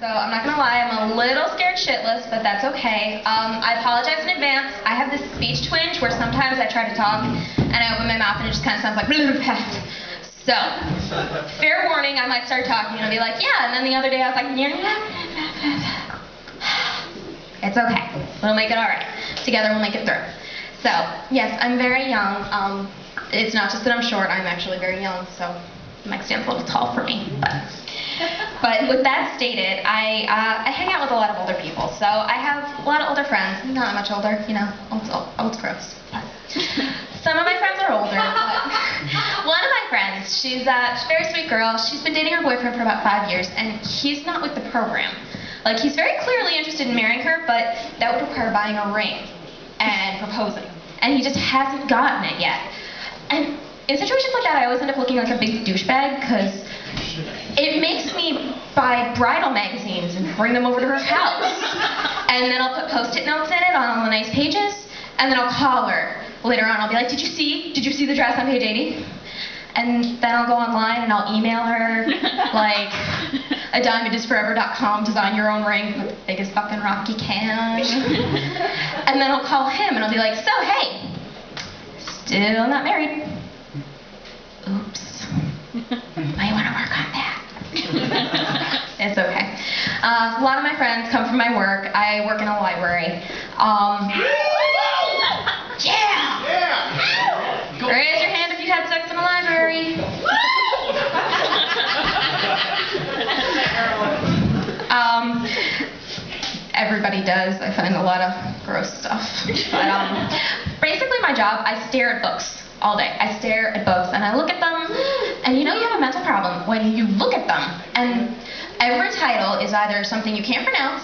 So I'm not gonna lie, I'm a little scared shitless, but that's okay. I apologize in advance. I have this speech twinge where sometimes I try to talk and I open my mouth and it just kind of sounds like so, fair warning, I might start talking and I'll be like, yeah, and then the other day I was like, it's okay. We'll make it alright. Together we'll make it through. So, yes, I'm very young. It's not just that I'm short, I'm actually very young, so the mic stands a little tall for me. But with that stated, I hang out with a lot of older people. So I have a lot of older friends. Not much older, you know, old's gross. Some of my friends are older, but one of my friends, she's a very sweet girl. She's been dating her boyfriend for about 5 years, and he's not with the program. Like, he's very clearly interested in marrying her, but that would require buying a ring and proposing. And he just hasn't gotten it yet. And in situations like that, I always end up looking like a big douchebag, because it makes me buy bridal magazines and bring them over to her house. And then I'll put Post-it notes in it on all the nice pages, and then I'll call her later on. I'll be like, did you see the dress on page 80? And then I'll go online and I'll email her, like, adiamondisforever.com, design your own ring with the biggest fucking rock you can. And then I'll call him and I'll be like, so hey, still not married. Oops. Might want to work on that. It's okay. A lot of my friends come from my work. I work in a library. Yeah! Raise your hand if you had sex in a library. Everybody does. I find a lot of gross stuff. But basically my job, I stare at books all day. I stare at books and I look at them, and you know you have a mental problem when you look at them and every title is either something you can't pronounce,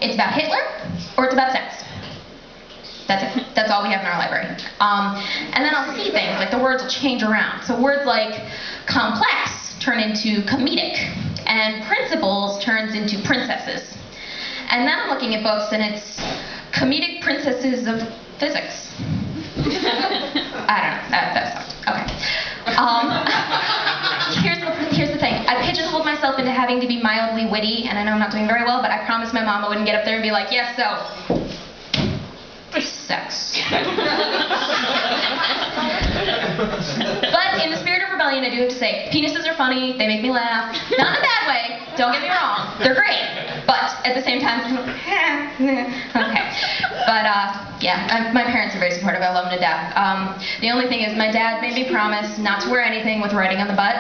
it's about Hitler, or it's about sex. That's it. That's all we have in our library. And then I'll see things, like the words will change around. So words like complex turn into comedic, and principles turns into princesses. And then I'm looking at books and it's comedic princesses of physics. I don't know, that sucked. Okay. Here's the thing. I pigeonholed myself into having to be mildly witty, and I know I'm not doing very well, but I promised my mom I wouldn't get up there and be like, yes, so, sex. But in the spirit of rebellion, I do have to say, penises are funny, they make me laugh. Not in a bad way, don't get me wrong, they're great. But at the same time, okay. But yeah, my parents are very supportive, I love them to death. The only thing is my dad made me promise not to wear anything with writing on the butt.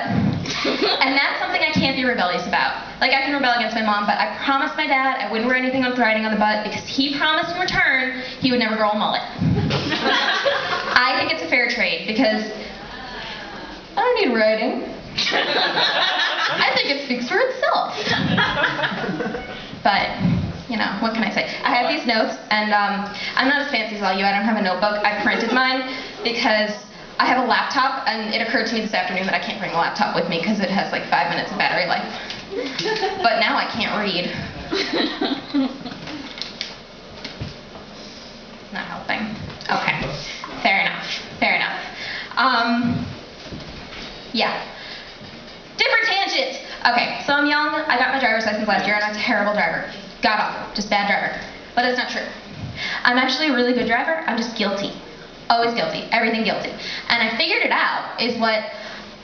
And that's something I can't be rebellious about. Like, I can rebel against my mom, but I promised my dad I wouldn't wear anything with writing on the butt because he promised in return he would never grow a mullet. I think it's a fair trade because I don't need writing. I think it speaks for itself. But, you know, what can I say? I have these notes, and I'm not as fancy as all you. I don't have a notebook. I printed mine because I have a laptop, and it occurred to me this afternoon that I can't bring a laptop with me because it has like 5 minutes of battery life. But now I can't read. Not helping. Okay. Fair enough. Fair enough. Yeah. Different tangent. Okay, so I'm young. I got my driver's license last year, and I'm a terrible driver. God awful. Just bad driver. But it's not true. I'm actually a really good driver. I'm just guilty. Always guilty. Everything guilty. And I figured it out is what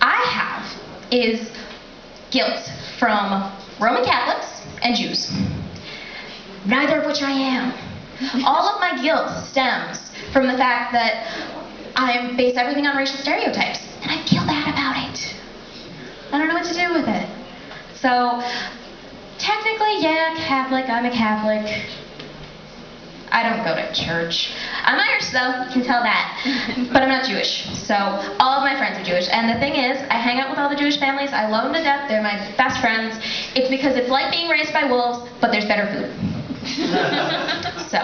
I have is guilt from Roman Catholics and Jews. Neither of which I am. All of my guilt stems from the fact that I base everything on racial stereotypes. And I feel bad about it. I don't know what to do with it. So, technically, yeah, Catholic, I'm a Catholic. I don't go to church. I'm Irish though, you can tell that. But I'm not Jewish. So, all of my friends are Jewish. And the thing is, I hang out with all the Jewish families, I love them to death, they're my best friends. It's because it's like being raised by wolves, but there's better food. So,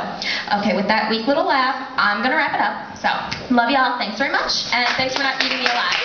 okay, with that weak little laugh, I'm gonna wrap it up. So, love y'all, thanks very much, and thanks for not eating me alive.